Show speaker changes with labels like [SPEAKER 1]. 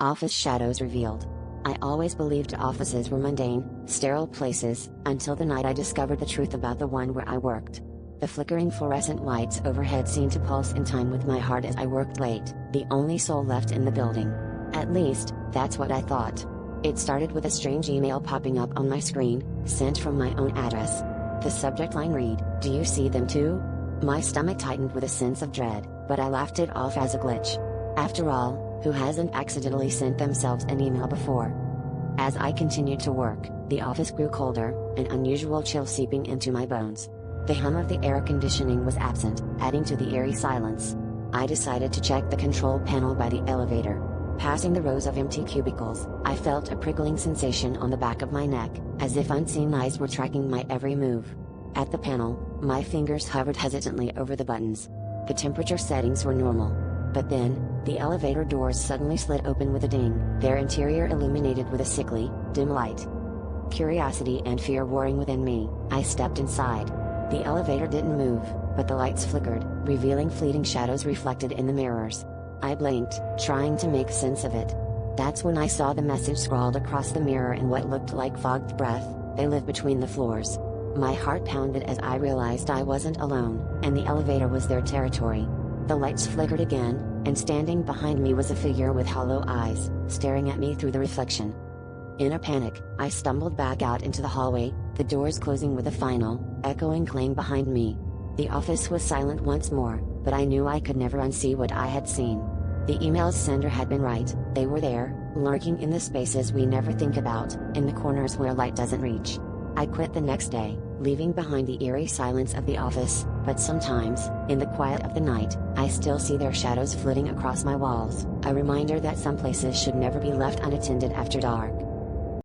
[SPEAKER 1] Office shadows revealed. I always believed offices were mundane, sterile places, until the night I discovered the truth about the one where I worked. The flickering fluorescent lights overhead seemed to pulse in time with my heart as I worked late, the only soul left in the building. At least, that's what I thought. It started with a strange email popping up on my screen, sent from my own address. The subject line read, "Do you see them too?" My stomach tightened with a sense of dread, but I laughed it off as a glitch. After all, who hasn't accidentally sent themselves an email before? As I continued to work, the office grew colder, an unusual chill seeping into my bones. The hum of the air conditioning was absent, adding to the eerie silence. I decided to check the control panel by the elevator. Passing the rows of empty cubicles, I felt a prickling sensation on the back of my neck, as if unseen eyes were tracking my every move. At the panel, my fingers hovered hesitantly over the buttons. The temperature settings were normal. But then, the elevator doors suddenly slid open with a ding, their interior illuminated with a sickly, dim light. Curiosity and fear warring within me, I stepped inside. The elevator didn't move, but the lights flickered, revealing fleeting shadows reflected in the mirrors. I blinked, trying to make sense of it. That's when I saw the message scrawled across the mirror in what looked like fogged breath: "They live between the floors." My heart pounded as I realized I wasn't alone, and the elevator was their territory. The lights flickered again, and standing behind me was a figure with hollow eyes, staring at me through the reflection. In a panic, I stumbled back out into the hallway, the doors closing with a final, echoing clang behind me. The office was silent once more, but I knew I could never unsee what I had seen. The email's sender had been right, they were there, lurking in the spaces we never think about, in the corners where light doesn't reach. I quit the next day, leaving behind the eerie silence of the office, but sometimes, in the quiet of the night, I still see their shadows flitting across my walls, a reminder that some places should never be left unattended after dark.